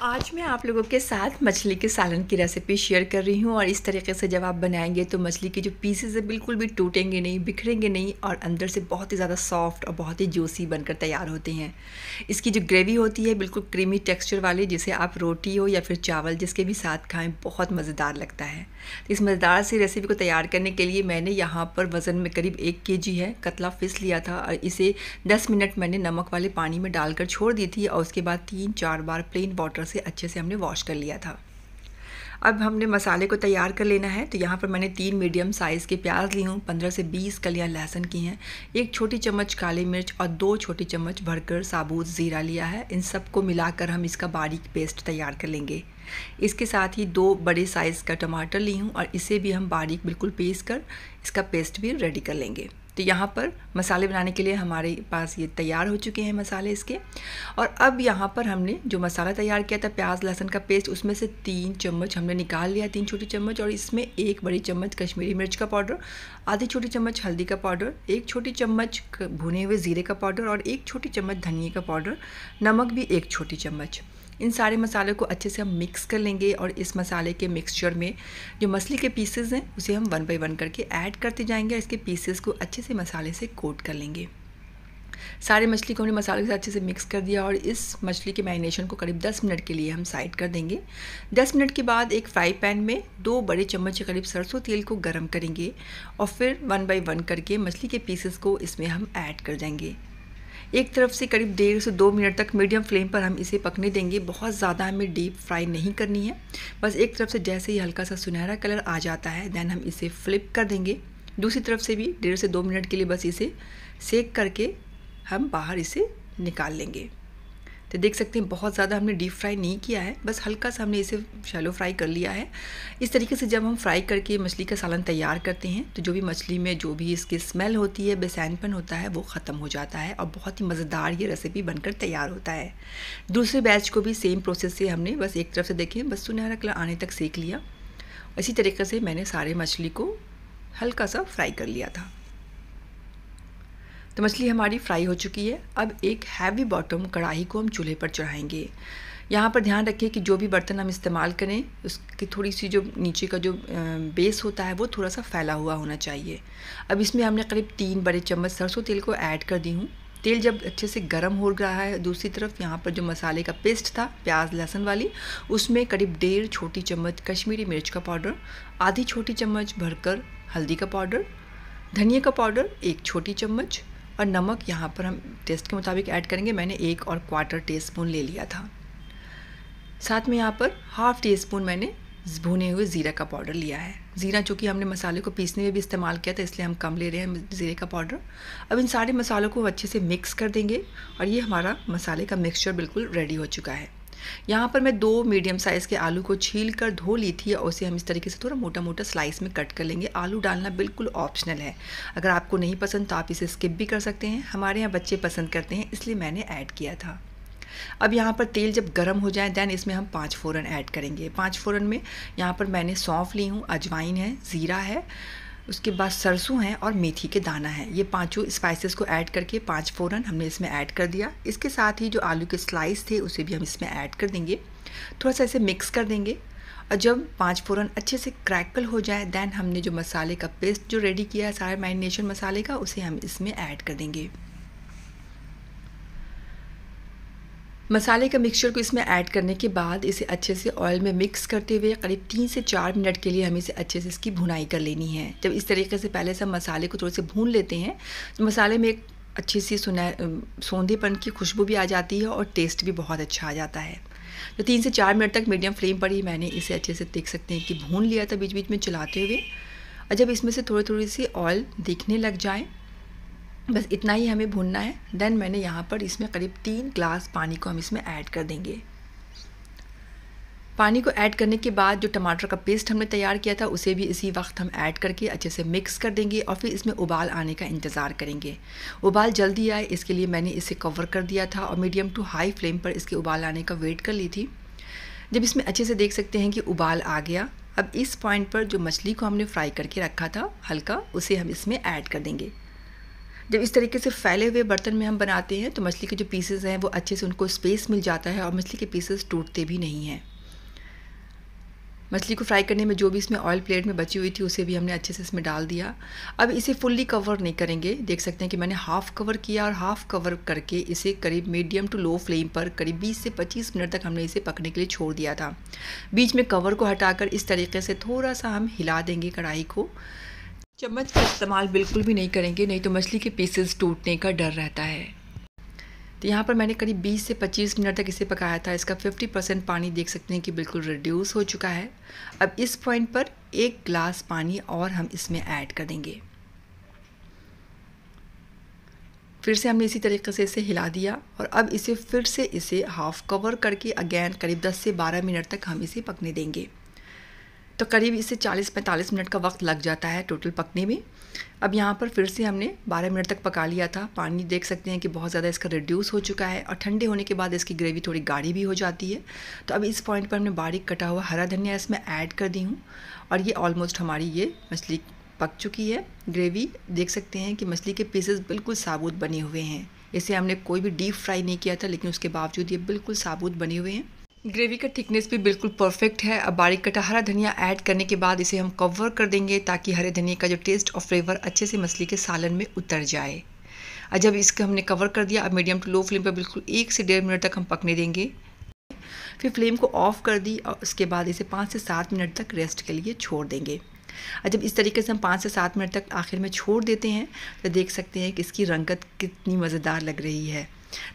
आज मैं आप लोगों के साथ मछली के सालन की रेसिपी शेयर कर रही हूँ और इस तरीके से जब आप बनाएंगे तो मछली के जो पीसेस है बिल्कुल भी टूटेंगे नहीं, बिखरेंगे नहीं और अंदर से बहुत ही ज़्यादा सॉफ्ट और बहुत ही जूसी बनकर तैयार होते हैं। इसकी जो ग्रेवी होती है बिल्कुल क्रीमी टेक्सचर वाली, जिसे आप रोटी हो या फिर चावल जिसके भी साथ खाएँ, बहुत मज़ेदार लगता है। तो इस मज़ेदार सी रेसिपी को तैयार करने के लिए मैंने यहाँ पर वज़न में करीब 1 kg है कतला फ़िश लिया था और इसे 10 मिनट मैंने नमक वाले पानी में डालकर छोड़ दी थी और उसके बाद 3-4 बार प्लेन वाटर से अच्छे से हमने वॉश कर लिया था। अब हमने मसाले को तैयार कर लेना है। तो यहाँ पर मैंने 3 मीडियम साइज़ के प्याज ली हूँ, 15 से 20 कलियाँ लहसुन की हैं, 1 छोटी चम्मच काली मिर्च और 2 छोटी चम्मच भरकर साबुत ज़ीरा लिया है। इन सबको मिलाकर हम इसका बारीक पेस्ट तैयार कर लेंगे। इसके साथ ही 2 बड़े साइज़ का टमाटर ली हूँ और इसे भी हम बारीक बिल्कुल पीस कर इसका पेस्ट भी रेडी कर लेंगे। तो यहाँ पर मसाले बनाने के लिए हमारे पास ये तैयार हो चुके हैं मसाले इसके। और अब यहाँ पर हमने जो मसाला तैयार किया था प्याज लहसुन का पेस्ट, उसमें से 3 चम्मच हमने निकाल लिया, 3 छोटी चम्मच, और इसमें 1 बड़ी चम्मच कश्मीरी मिर्च का पाउडर, आधी छोटी चम्मच हल्दी का पाउडर, 1 छोटी चम्मच भुने हुए ज़ीरे का पाउडर और 1 छोटी चम्मच धनिया का पाउडर, नमक भी 1 छोटी चम्मच। इन सारे मसालों को अच्छे से हम मिक्स कर लेंगे और इस मसाले के मिक्सचर में जो मछली के पीसेस हैं उसे हम 1 बाय 1 करके ऐड करते जाएंगे। इसके पीसेस को अच्छे से मसाले से कोट कर लेंगे। सारे मछली को हमने मसाले के साथ अच्छे से मिक्स कर दिया और इस मछली के मैरिनेशन को करीब 10 मिनट के लिए हम साइड कर देंगे। 10 मिनट के बाद एक फ्राई पैन में 2 बड़े चम्मच के करीब सरसों तेल को गर्म करेंगे और फिर 1 बाय 1 करके मछली के पीसेस को इसमें हम ऐड कर देंगे। एक तरफ से करीब 1.5 से 2 मिनट तक मीडियम फ्लेम पर हम इसे पकने देंगे। बहुत ज़्यादा हमें डीप फ्राई नहीं करनी है, बस एक तरफ से जैसे ही हल्का सा सुनहरा कलर आ जाता है देन हम इसे फ्लिप कर देंगे। दूसरी तरफ से भी 1.5 से 2 मिनट के लिए बस इसे सेक करके हम बाहर इसे निकाल लेंगे। तो देख सकते हैं बहुत ज़्यादा हमने डीप फ्राई नहीं किया है, बस हल्का सा हमने इसे शैलो फ्राई कर लिया है। इस तरीके से जब हम फ्राई करके मछली का सालन तैयार करते हैं तो जो भी मछली में जो भी इसकी स्मेल होती है, बेसैनपन होता है, वो ख़त्म हो जाता है और बहुत ही मज़ेदार ये रेसिपी बनकर तैयार होता है। दूसरे बैच को भी सेम प्रोसेस से हमने बस एक तरफ से देखें बस सुनहरा कलर आने तक सेक लिया। इसी तरीके से मैंने सारे मछली को हल्का सा फ्राई कर लिया था। तो मछली हमारी फ्राई हो चुकी है। अब एक हैवी बॉटम कढ़ाई को हम चूल्हे पर चढ़ाएंगे। यहाँ पर ध्यान रखिए कि जो भी बर्तन हम इस्तेमाल करें उसकी थोड़ी सी जो नीचे का जो बेस होता है वो थोड़ा सा फैला हुआ होना चाहिए। अब इसमें हमने करीब 3 बड़े चम्मच सरसों तेल को ऐड कर दी हूँ। तेल जब अच्छे से गर्म हो रहा है, दूसरी तरफ यहाँ पर जो मसाले का पेस्ट था प्याज लहसुन वाली, उसमें करीब 1.5 छोटी चम्मच कश्मीरी मिर्च का पाउडर, आधी छोटी चम्मच भरकर हल्दी का पाउडर, धनिया का पाउडर 1 छोटी चम्मच और नमक यहाँ पर हम टेस्ट के मुताबिक ऐड करेंगे। मैंने 1 टीस्पून ले लिया था। साथ में यहाँ पर ½ टीस्पून मैंने भुने हुए ज़ीरा का पाउडर लिया है। ज़ीरा चूँकि हमने मसाले को पीसने में भी इस्तेमाल किया था इसलिए हम कम ले रहे हैं ज़ीरे का पाउडर। अब इन सारे मसालों को अच्छे से मिक्स कर देंगे और ये हमारा मसाले का मिक्सचर बिल्कुल रेडी हो चुका है। यहाँ पर मैं 2 मीडियम साइज़ के आलू को छील कर धो ली थी और उसे हम इस तरीके से थोड़ा मोटा मोटा स्लाइस में कट कर लेंगे। आलू डालना बिल्कुल ऑप्शनल है, अगर आपको नहीं पसंद तो आप इसे स्किप भी कर सकते हैं। हमारे यहाँ बच्चे पसंद करते हैं इसलिए मैंने ऐड किया था। अब यहाँ पर तेल जब गर्म हो जाए दैन इसमें हम 5 फ़ोरन ऐड करेंगे। 5 फ़ोरन में यहाँ पर मैंने सौंफ ली हूँ, अजवाइन है, ज़ीरा है, उसके बाद सरसों है और मेथी के दाना है। ये पांचों स्पाइसेस को ऐड करके 5 फ़ोरन हमने इसमें ऐड कर दिया। इसके साथ ही जो आलू के स्लाइस थे उसे भी हम इसमें ऐड कर देंगे। थोड़ा सा इसे मिक्स कर देंगे और जब 5 फ़ोरन अच्छे से क्रैकल हो जाए दैन हमने जो मसाले का पेस्ट जो रेडी किया है सारा मैरिनेशन मसाले का, उसे हम इसमें ऐड कर देंगे। मसाले का मिक्सचर को इसमें ऐड करने के बाद इसे अच्छे से ऑयल में मिक्स करते हुए करीब 3 से 4 मिनट के लिए हमें इसे अच्छे से इसकी भुनाई कर लेनी है। जब इस तरीके से पहले से हम मसाले को थोड़े से भून लेते हैं तो मसाले में एक अच्छी सी सौंधेपन की खुशबू भी आ जाती है और टेस्ट भी बहुत अच्छा आ जाता है। तो 3 से 4 मिनट तक मीडियम फ्लेम पर ही मैंने इसे अच्छे से देख सकते हैं कि भून लिया था बीच बीच में चलाते हुए। और जब इसमें से थोड़ी सी ऑयल दिखने लग जाए, बस इतना ही हमें भूनना है। देन मैंने यहाँ पर इसमें करीब 3 ग्लास पानी को हम इसमें ऐड कर देंगे। पानी को ऐड करने के बाद जो टमाटर का पेस्ट हमने तैयार किया था उसे भी इसी वक्त हम ऐड करके अच्छे से मिक्स कर देंगे और फिर इसमें उबाल आने का इंतज़ार करेंगे। उबाल जल्दी आए इसके लिए मैंने इसे कवर कर दिया था और मीडियम टू हाई फ्लेम पर इसके उबाल आने का वेट कर ली थी। जब इसमें अच्छे से देख सकते हैं कि उबाल आ गया, अब इस पॉइंट पर जो मछली को हमने फ्राई करके रखा था हल्का, उसे हम इसमें ऐड कर देंगे। जब इस तरीके से फैले हुए बर्तन में हम बनाते हैं तो मछली के जो पीसेस हैं वो अच्छे से उनको स्पेस मिल जाता है और मछली के पीसेस टूटते भी नहीं हैं। मछली को फ्राई करने में जो भी इसमें ऑयल प्लेट में बची हुई थी उसे भी हमने अच्छे से इसमें डाल दिया। अब इसे फुल्ली कवर नहीं करेंगे, देख सकते हैं कि मैंने हाफ़ कवर किया और हाफ़ कवर करके इसे करीब मीडियम टू लो फ्लेम पर करीब 20 से 25 मिनट तक हमने इसे पकने के लिए छोड़ दिया था। बीच में कवर को हटाकर इस तरीके से थोड़ा सा हम हिला देंगे कढ़ाई को। चम्मच का इस्तेमाल बिल्कुल भी नहीं करेंगे, नहीं तो मछली के पीसेस टूटने का डर रहता है। तो यहाँ पर मैंने करीब 20 से 25 मिनट तक इसे पकाया था। इसका 50% पानी देख सकते हैं कि बिल्कुल रिड्यूस हो चुका है। अब इस पॉइंट पर 1 गिलास पानी और हम इसमें ऐड कर देंगे। फिर से हमने इसी तरीके से इसे हिला दिया और अब इसे फिर से इसे हाफ़ कवर करके अगेन करीब 10 से 12 मिनट तक हम इसे पकने देंगे। तो करीब इसे 40-45 मिनट का वक्त लग जाता है टोटल पकने में। अब यहाँ पर फिर से हमने 12 मिनट तक पका लिया था। पानी देख सकते हैं कि बहुत ज़्यादा इसका रिड्यूस हो चुका है और ठंडे होने के बाद इसकी ग्रेवी थोड़ी गाढ़ी भी हो जाती है। तो अब इस पॉइंट पर हमने बारीक कटा हुआ हरा धनिया इसमें ऐड कर दी हूँ और ये ऑलमोस्ट हमारी ये मछली पक चुकी है। ग्रेवी देख सकते हैं कि मछली के पीसेस बिल्कुल साबुत बने हुए हैं। इसे हमने कोई भी डीप फ्राई नहीं किया था, लेकिन उसके बावजूद ये बिल्कुल साबुत बने हुए हैं। ग्रेवी का थिकनेस भी बिल्कुल परफेक्ट है। अब बारीक कटा हरा धनिया ऐड करने के बाद इसे हम कवर कर देंगे ताकि हरे धनिया का जो टेस्ट और फ्लेवर अच्छे से मछली के सालन में उतर जाए। और जब इसको हमने कवर कर दिया, अब मीडियम टू लो फ्लेम पर बिल्कुल 1 से 1.5 मिनट तक हम पकने देंगे। फिर फ्लेम को ऑफ कर दी और उसके बाद इसे 5 से 7 मिनट तक रेस्ट के लिए छोड़ देंगे। और जब इस तरीके से हम 5 से 7 मिनट तक आखिर में छोड़ देते हैं तो देख सकते हैं कि इसकी रंगत कितनी मज़ेदार लग रही है।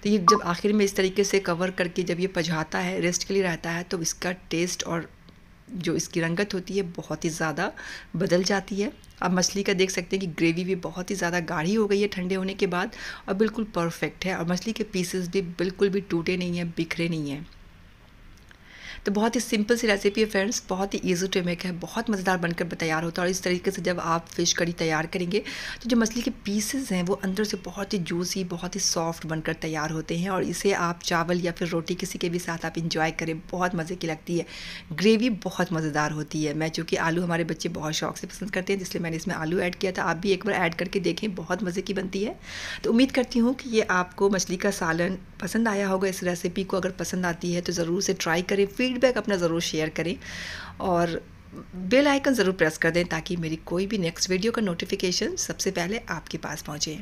तो ये जब आखिर में इस तरीके से कवर करके जब ये पझाता है, रेस्ट के लिए रहता है, तो इसका टेस्ट और जो इसकी रंगत होती है बहुत ही ज़्यादा बदल जाती है। अब मछली का देख सकते हैं कि ग्रेवी भी बहुत ही ज़्यादा गाढ़ी हो गई है ठंडे होने के बाद और बिल्कुल परफेक्ट है और मछली के पीसेस भी बिल्कुल भी टूटे नहीं हैं, बिखरे नहीं हैं। तो बहुत ही सिंपल सी रेसिपी है फ्रेंड्स, बहुत ही ईजी टू मेक है, बहुत मज़ेदार बनकर तैयार होता है। और इस तरीके से जब आप फ़िश करी तैयार करेंगे तो जो मछली के पीसेस हैं वो अंदर से बहुत ही जूसी, बहुत ही सॉफ्ट बनकर तैयार होते हैं और इसे आप चावल या फिर रोटी किसी के भी साथ आप इंजॉय करें, बहुत मज़े की लगती है। ग्रेवी बहुत मज़ेदार होती है। मैं चूँकि आलू हमारे बच्चे बहुत शौक से पसंद करते हैं, इसलिए मैंने इसमें आलू ऐड किया था। आप भी एक बार ऐड करके देखें, बहुत मज़े की बनती है। तो उम्मीद करती हूँ कि ये आपको मछली का सालन पसंद आया होगा। इस रेसिपी को अगर पसंद आती है तो ज़रूर से ट्राई करें, फीडबैक अपना ज़रूर शेयर करें और बेल आइकन ज़रूर प्रेस कर दें ताकि मेरी कोई भी नेक्स्ट वीडियो का नोटिफिकेशन सबसे पहले आपके पास पहुँचे।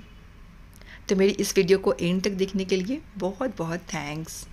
तो मेरी इस वीडियो को एंड तक देखने के लिए बहुत बहुत थैंक्स।